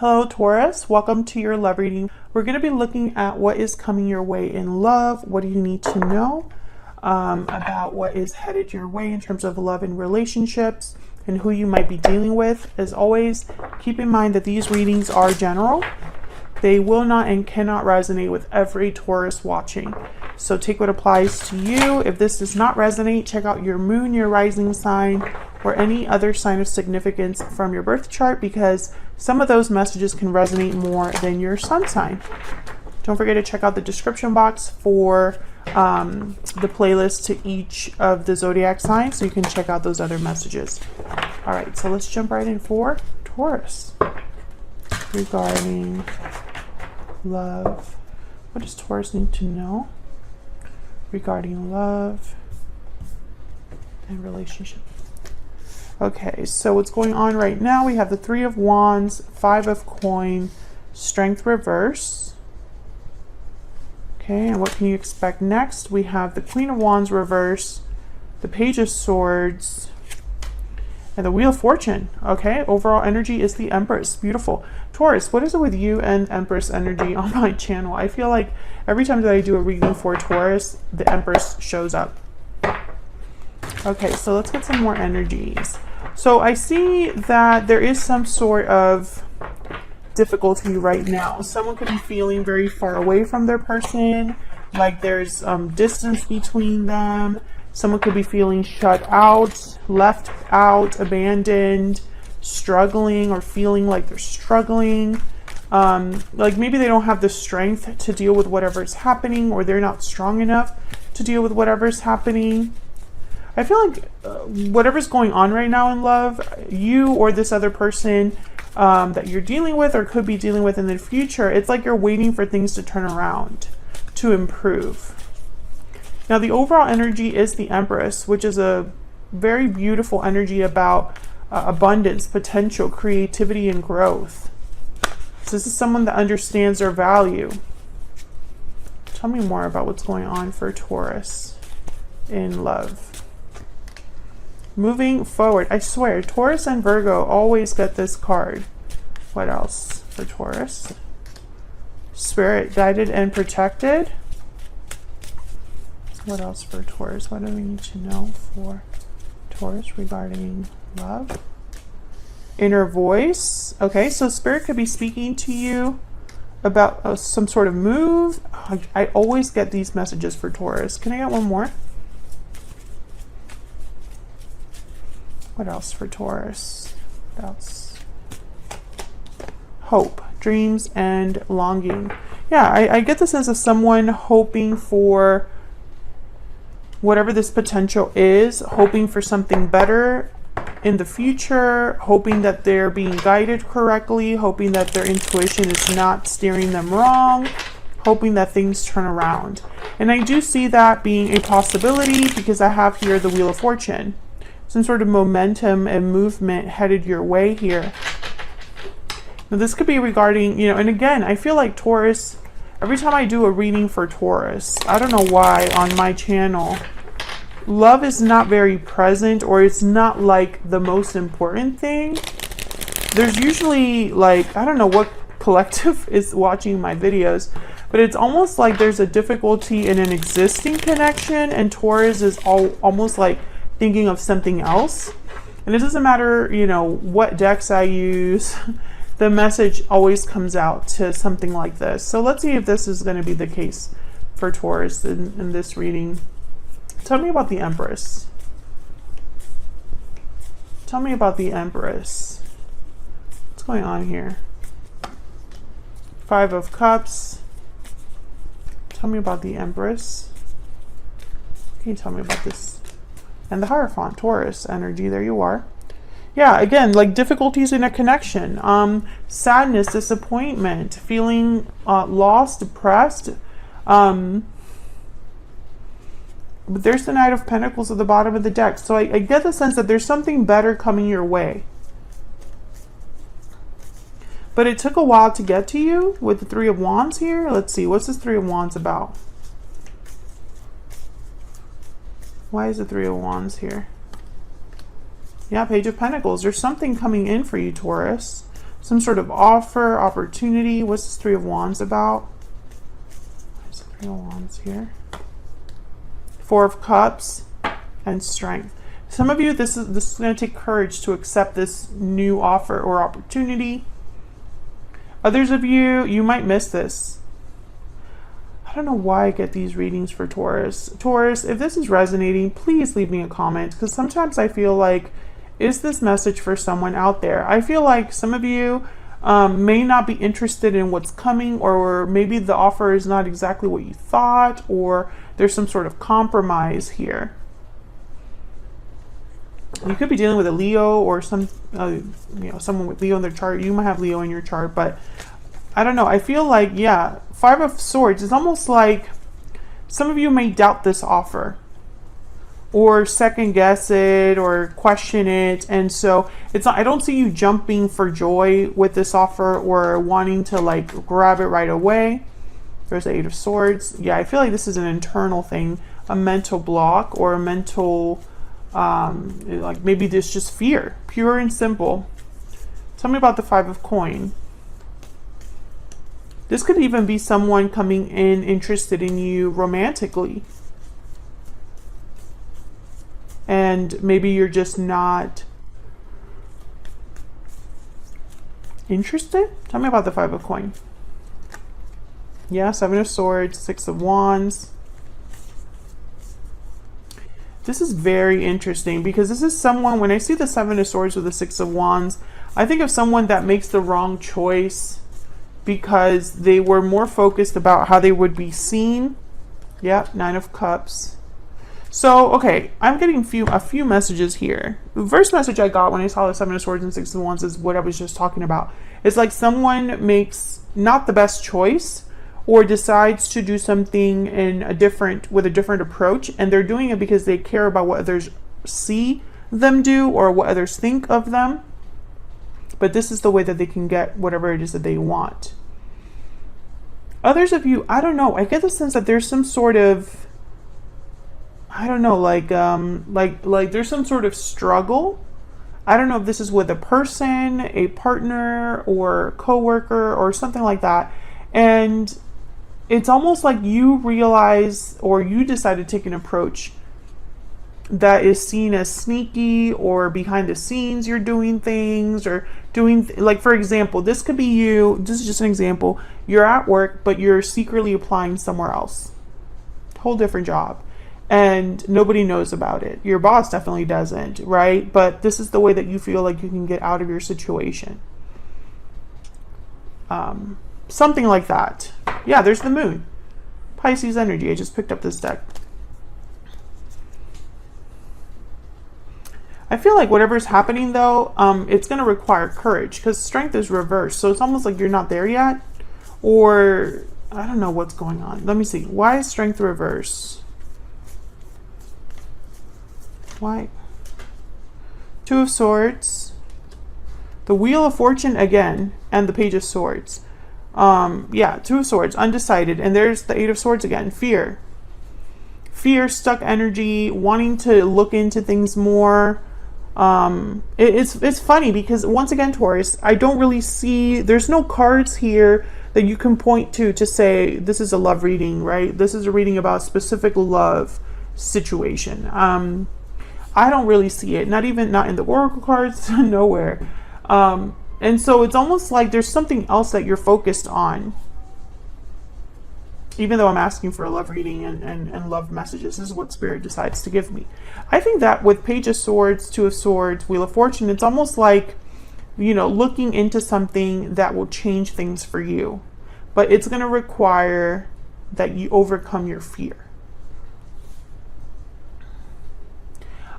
Hello Taurus, welcome to your love reading. We're going to be looking at what is coming your way in love. What do you need to know about what is headed your way in terms of love and relationships and who you might be dealing with. As always, keep in mind that these readings are general. They will not and cannot resonate with every Taurus watching. So take what applies to you. If this does not resonate, check out your moon, your rising sign, or any other sign of significance from your birth chart, because some of those messages can resonate more than your sun sign. Don't forget to check out the description box for the playlist to each of the zodiac signs, so you can check out those other messages. All right, so let's jump right in for Taurus regarding love. What does Taurus need to know regarding love and relationship? Okay, so what's going on right now? We have the Three of Wands, Five of Coin, Strength reverse. Okay, and what can you expect next? We have the Queen of Wands reverse, the Page of Swords, and the Wheel of Fortune. Okay, overall energy is the Empress. Beautiful. Taurus, what is it with you and Empress energy on my channel? I feel like every time that I do a reading for Taurus, the Empress shows up. Okay, so let's get some more energies. So I see that there is some sort of difficulty right now. Someone could be feeling very far away from their person, like there's distance between them. Someone could be feeling shut out, left out, abandoned, struggling, or feeling like they're struggling. Like maybe they don't have the strength to deal with whatever's happening, or they're not strong enough to deal with whatever's happening. I feel like whatever's going on right now in love, you or this other person that you're dealing with or could be dealing with in the future, it's like you're waiting for things to turn around, to improve. Now, the overall energy is the Empress, which is a very beautiful energy about abundance, potential, creativity, and growth. So this is someone that understands their value. Tell me more about what's going on for Taurus in love. Moving forward, I swear, Taurus and Virgo always get this card. What else for Taurus? Spirit guided and protected. What else for Taurus? What do we need to know for Taurus regarding love? Inner voice. Okay, so Spirit could be speaking to you about some sort of move. I always get these messages for Taurus. Can I get one more? What else for Taurus? What else? Hope, dreams, and longing. Yeah, I get the sense of someone hoping for whatever this potential is, hoping for something better in the future, hoping that they're being guided correctly, hoping that their intuition is not steering them wrong, hoping that things turn around. And I do see that being a possibility because I have here the Wheel of Fortune. Some sort of momentum and movement headed your way here. Now this could be regarding, and again, I feel like Taurus, every time I do a reading for Taurus, I don't know why on my channel, love is not very present, or it's not like the most important thing. There's usually like, I don't know what collective is watching my videos, but it's almost like there's a difficulty in an existing connection, and Taurus is almost like thinking of something else. And it doesn't matter, what decks I use, the message always comes out to something like this. So let's see if this is going to be the case for Taurus in this reading. Tell me about the Empress. Tell me about the Empress. What's going on here? Five of Cups. Tell me about the Empress. Can you tell me about this? And the Hierophant, Taurus energy, there you are. Yeah, again, like difficulties in a connection, sadness, disappointment, feeling lost, depressed. But there's the Knight of Pentacles at the bottom of the deck. So I get the sense that there's something better coming your way. But it took a while to get to you with the Three of Wands here. Let's see, what's this Three of Wands about? Why is the Three of Wands here? Yeah, Page of Pentacles. There's something coming in for you, Taurus. some sort of offer, opportunity. What's this Three of Wands about? There's Three of Wands here. Four of Cups and Strength. Some of you, this is going to take courage to accept this new offer or opportunity. Others of you, you might miss this. I don't know why I get these readings for Taurus. Taurus, if this is resonating, please leave me a comment, because sometimes I feel like, is this message for someone out there? I feel like some of you may not be interested in what's coming, or maybe the offer is not exactly what you thought, or there's some sort of compromise here. You could be dealing with a Leo or some, someone with Leo in their chart. You might have Leo in your chart, but I don't know. I feel like, yeah, Five of Swords is almost like some of you may doubt this offer or second guess it or question it. And so it's not, I don't see you jumping for joy with this offer or wanting to like grab it right away. There's the Eight of Swords. Yeah, I feel like this is an internal thing, a mental block or a mental, like maybe this just fear, pure and simple. Tell me about the Five of Coin. This could even be someone coming in interested in you romantically. And maybe you're just not interested. Tell me about the Five of Coin. Yeah, Seven of Swords, Six of Wands. This is very interesting because this is someone, when I see the Seven of Swords with the Six of Wands, I think of someone that makes the wrong choice because they were more focused about how they would be seen. Yep, Nine of Cups. So, okay, I'm getting a few messages here. The first message I got when I saw the Seven of Swords and Six of Wands is what I was just talking about. It's like someone makes not the best choice or decides to do something with a different approach, and they're doing it because they care about what others see them do or what others think of them. But this is the way that they can get whatever it is that they want. Others of you, I don't know, I get the sense that there's some sort of, I don't know, like there's some sort of struggle. I don't know if this is with a person, a partner, or coworker, or something like that. And it's almost like you realize, or you decide to take an approach that is seen as sneaky, or behind the scenes you're doing things, or doing, like for example, this could be you, this is just an example, you're at work, but you're secretly applying somewhere else. Whole different job. And nobody knows about it. Your boss definitely doesn't, right? But this is the way that you feel like you can get out of your situation. Something like that. Yeah, there's the Moon. Pisces energy. I just picked up this deck. I feel like whatever's happening though, it's going to require courage because Strength is reversed. So it's almost like you're not there yet. Or I don't know what's going on. Let me see. Why is Strength reversed? Why? Two of Swords. The Wheel of Fortune again. And the Page of Swords. Yeah, Two of Swords. Undecided. And there's the Eight of Swords again. Fear. Fear, stuck energy. Wanting to look into things more. It's funny because once again, Taurus, I don't really see, there's no cards here that you can point to say this is a love reading, right? This is a reading about a specific love situation. I don't really see it, not in the oracle cards, nowhere. And so it's almost like there's something else that you're focused on. Even though I'm asking for a love reading and love messages, this is what Spirit decides to give me. I think that with Page of Swords, Two of Swords, Wheel of Fortune, it's almost like, looking into something that will change things for you. But it's going to require that you overcome your fear.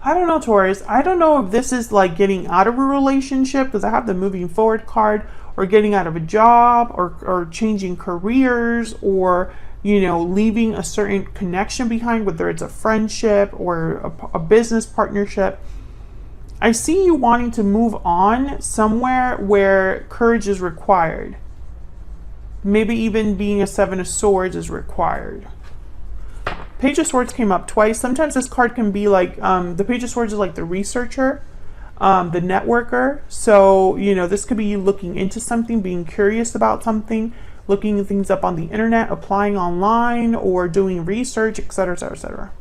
I don't know, Taurus. I don't know if this is like getting out of a relationship, because I have the moving forward card, or getting out of a job, or changing careers, or leaving a certain connection behind, whether it's a friendship or a business partnership. I see you wanting to move on somewhere where courage is required. Maybe even being a Seven of Swords is required. Page of Swords came up twice. Sometimes this card can be like, the Page of Swords is like the researcher. the networker. So, you know, this could be you looking into something, being curious about something, looking things up on the internet, applying online, or doing research, etc., etc., etc.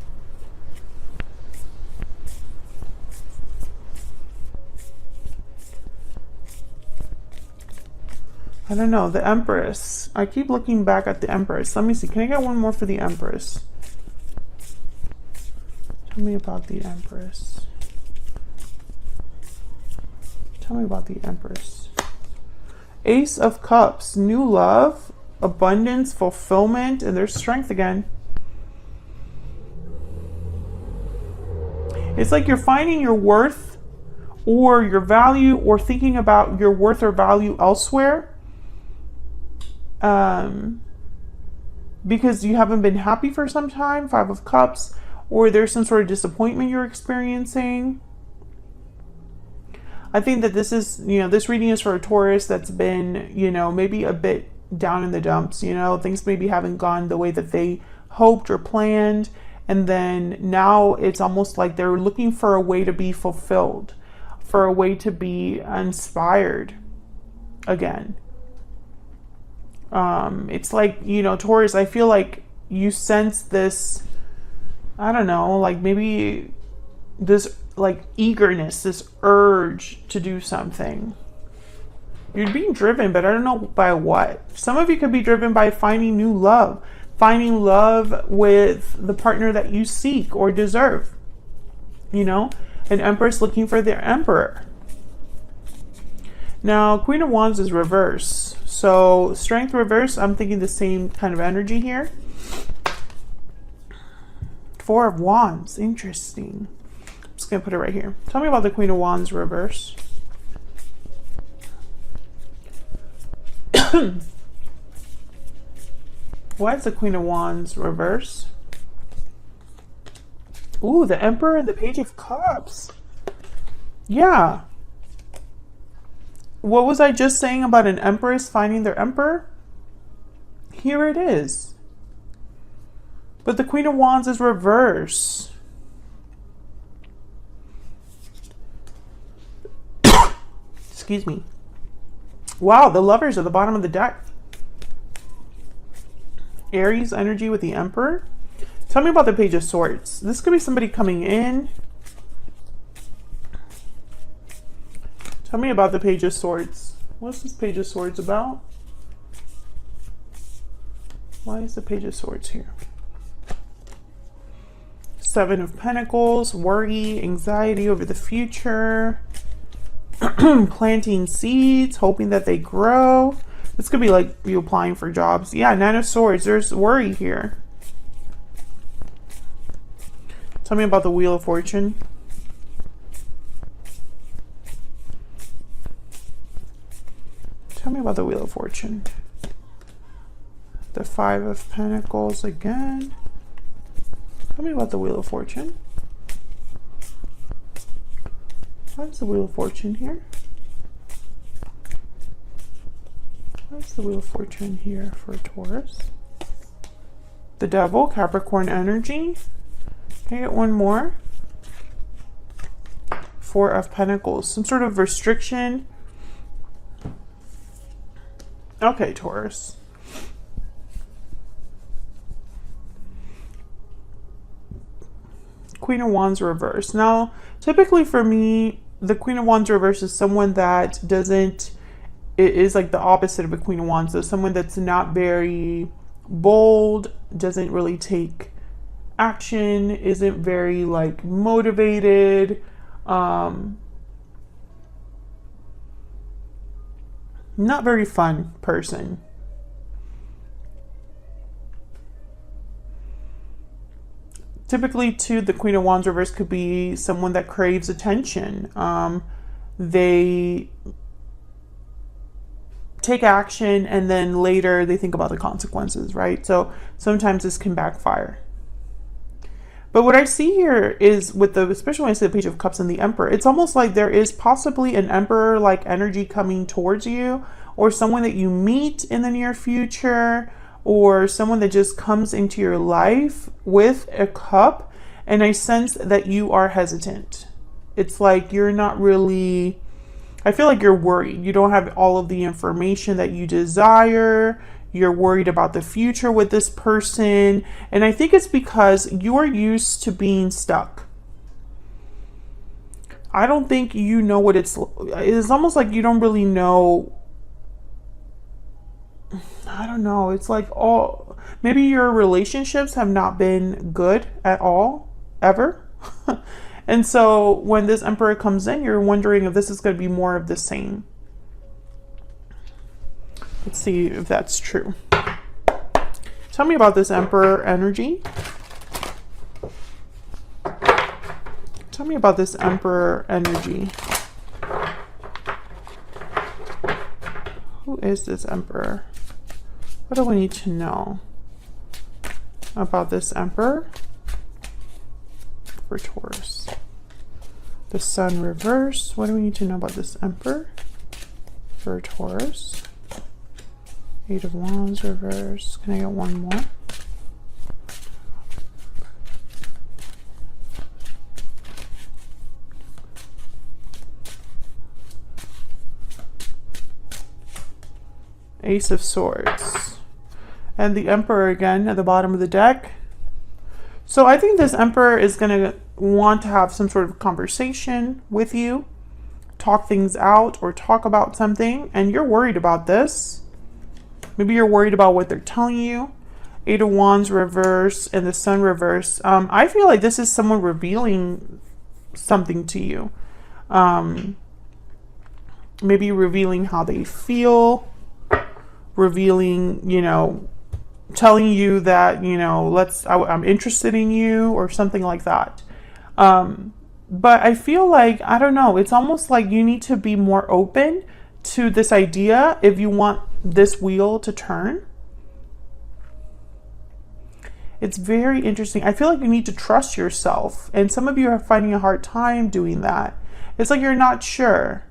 I don't know, the Empress. I keep looking back at the Empress. Let me see. Can I get one more for the Empress? Tell me about the Empress. Tell me about the Empress. Ace of Cups. New love, abundance, fulfillment, and there's strength again. It's like you're finding your worth or your value, or thinking about your worth or value elsewhere. Because you haven't been happy for some time, 5 of Cups, or there's some sort of disappointment you're experiencing. I think that this is, you know, this reading is for a Taurus that's been, you know, maybe a bit down in the dumps, you know, things maybe haven't gone the way that they hoped or planned. And then now it's almost like they're looking for a way to be fulfilled, for a way to be inspired again. It's like, you know, Taurus, I feel like you sense this, I don't know, like maybe this like eagerness, this urge to do something. You're being driven, but I don't know by what. Some of you could be driven by finding new love, finding love with the partner that you seek or deserve. You know, an Empress looking for their Emperor. Now, Queen of Wands is reverse. So, strength reverse, I'm thinking the same kind of energy here. 4 of Wands, interesting. I'm just going to put it right here. Tell me about the Queen of Wands reverse. Why is the Queen of Wands reverse? Ooh, the Emperor and the Page of Cups. Yeah. What was I just saying about an Empress finding their Emperor? Here it is. But the Queen of Wands is reverse. Excuse me. Wow, the Lovers at the bottom of the deck. Aries energy with the Emperor. Tell me about the Page of Swords. This could be somebody coming in. Tell me about the Page of Swords. What's this Page of Swords about? Why is the Page of Swords here? 7 of Pentacles, worry, anxiety over the future, planting seeds, hoping that they grow. This could be like you applying for jobs. Yeah, 9 of Swords, there's worry here. Tell me about the Wheel of Fortune. Tell me about the Wheel of Fortune. The 5 of Pentacles again. Tell me about the Wheel of Fortune. Why is the Wheel of Fortune here? Why is the Wheel of Fortune here for Taurus? The Devil, Capricorn energy. Can I get one more? 4 of Pentacles. Some sort of restriction. Okay, Taurus. Queen of Wands reverse. Now, typically for me, the Queen of Wands reverse is someone that doesn't, it is like the opposite of a Queen of Wands. So someone that's not very bold, doesn't really take action, isn't very like motivated, not very fun person. Typically, too, the Queen of Wands reverse could be someone that craves attention. They take action and then later they think about the consequences, right? So sometimes this can backfire. But what I see here is with the, especially when I see the Page of Cups and the Emperor, it's almost like there is possibly an Emperor-like energy coming towards you, or someone that you meet in the near future, or someone that just comes into your life with a cup, and I sense that you are hesitant. It's like you're not really, I feel like you're worried. You don't have all of the information that you desire. You're worried about the future with this person. And I think it's because you're used to being stuck. I don't think you know what it's almost like you don't really know. I don't know. It's like maybe your relationships have not been good at all, ever. And so when this Emperor comes in, you're wondering if this is going to be more of the same. Let's see if that's true. Tell me about this Emperor energy. Tell me about this Emperor energy. Who is this Emperor? What do we need to know about this Emperor for Taurus? The Sun reverse. What do we need to know about this Emperor for Taurus? Eight of Wands reverse. Can I get one more? Ace of Swords. And the Emperor again at the bottom of the deck. So I think this Emperor is going to want to have some sort of conversation with you, talk things out or talk about something, and you're worried about this. Maybe you're worried about what they're telling you. Eight of Wands reverse and the Sun reverse. I feel like this is someone revealing something to you. Maybe revealing how they feel, revealing, you know, telling you that, you know, I'm interested in you or something like that. But I feel like, I don't know, it's almost like you need to be more open to this idea if you want this wheel to turn. It's very interesting. I feel like you need to trust yourself. And some of you are finding a hard time doing that. It's like you're not sure.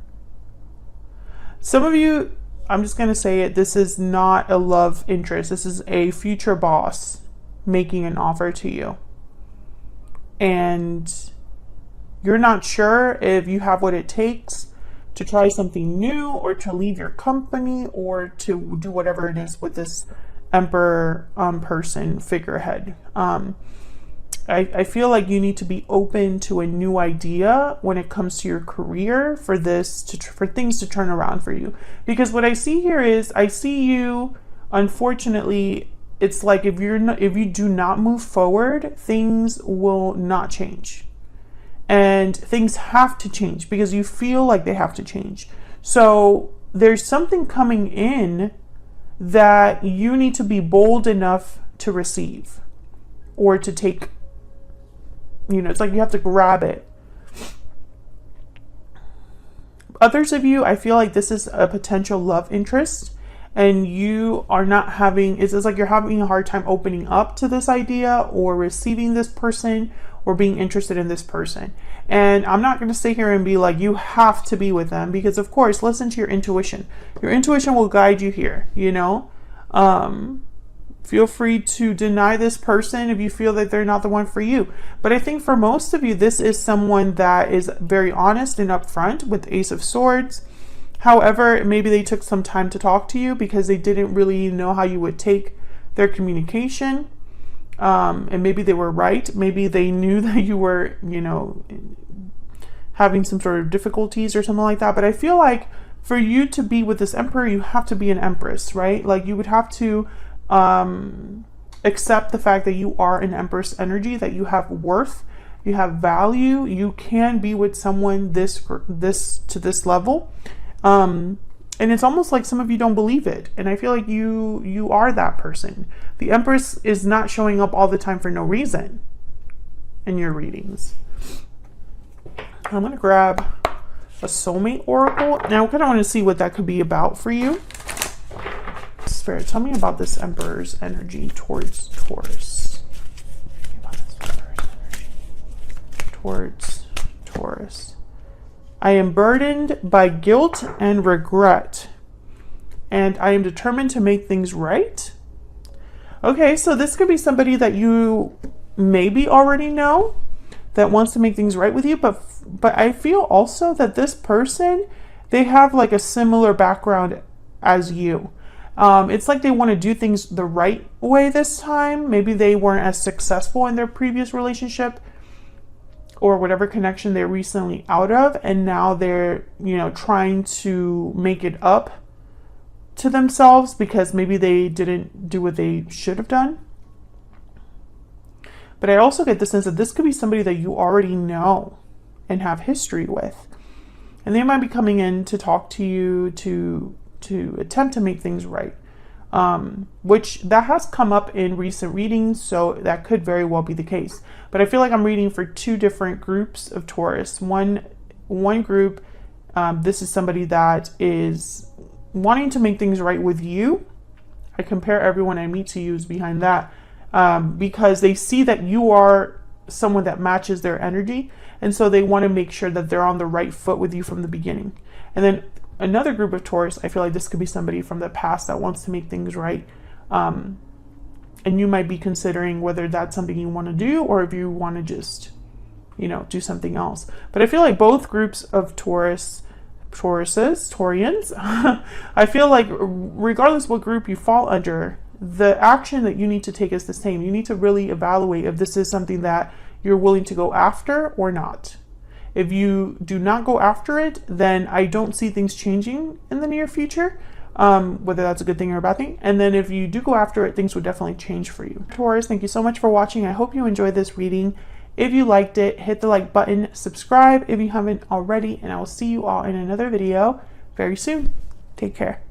Some of you, I'm just going to say it, this is not a love interest. This is a future boss making an offer to you. And you're not sure if you have what it takes to try something new or to leave your company or to do whatever it is with this Emperor person figurehead. I feel like you need to be open to a new idea when it comes to your career for things to turn around for you. Because what I see here is I see you, unfortunately, it's like if you do not move forward, things will not change. And things have to change because you feel like they have to change. So there's something coming in that you need to be bold enough to receive or to take. You know, it's like you have to grab it. Others of you, I feel like this is a potential love interest and you are not having, it's like you're having a hard time opening up to this idea or receiving this person or being interested in this person. And I'm not going to sit here and be like, you have to be with them, because of course, listen to your intuition. Your intuition will guide you here, you know? Feel free to deny this person if you feel that they're not the one for you. But I think for most of you, this is someone that is very honest and upfront with Ace of Swords. However, maybe they took some time to talk to you because they didn't really know how you would take their communication. And maybe they were right. Maybe they knew that you were, you know, having some sort of difficulties or something like that. But I feel like for you to be with this Emperor, you have to be an Empress, right? Like you would have to accept the fact that you are an Empress energy, that you have worth, you have value, you can be with someone to this level. And it's almost like some of you don't believe it. And I feel like you are that person. The Empress is not showing up all the time for no reason in your readings. I'm going to grab a soulmate oracle. Now I kind of want to see what that could be about for you. Spirit, tell me about this Emperor's energy towards Taurus. Tell me about this Emperor's energy towards Taurus. I am burdened by guilt and regret, and I am determined to make things right. Okay, so this could be somebody that you maybe already know. that wants to make things right with you, but I feel also that this person, they have like a similar background as you. It's like they want to do things the right way this time. Maybe they weren't as successful in their previous relationship or whatever connection they're recently out of, and now they're, trying to make it up to themselves because maybe they didn't do what they should have done. But I also get the sense that this could be somebody that you already know and have history with. And they might be coming in to talk to you to attempt to make things right. Which that has come up in recent readings, so that could very well be the case. But I feel like I'm reading for two different groups of Taurus. One group, this is somebody that is wanting to make things right with you. I compare everyone I meet to you as behind that. Because they see that you are someone that matches their energy, and so they want to make sure that they're on the right foot with you from the beginning. And then another group of Taurus, I feel like this could be somebody from the past that wants to make things right, and you might be considering whether that's something you want to do or if you want to just do something else. But I feel like both groups of Taurians, I feel like regardless what group you fall under, the action that you need to take is the same. You need to really evaluate if this is something that you're willing to go after or not. If you do not go after it, then I don't see things changing in the near future, whether that's a good thing or a bad thing. And then if you do go after it, things would definitely change for you. Taurus, thank you so much for watching. I hope you enjoyed this reading. If you liked it, hit the like button, subscribe if you haven't already, and I will see you all in another video very soon. Take care.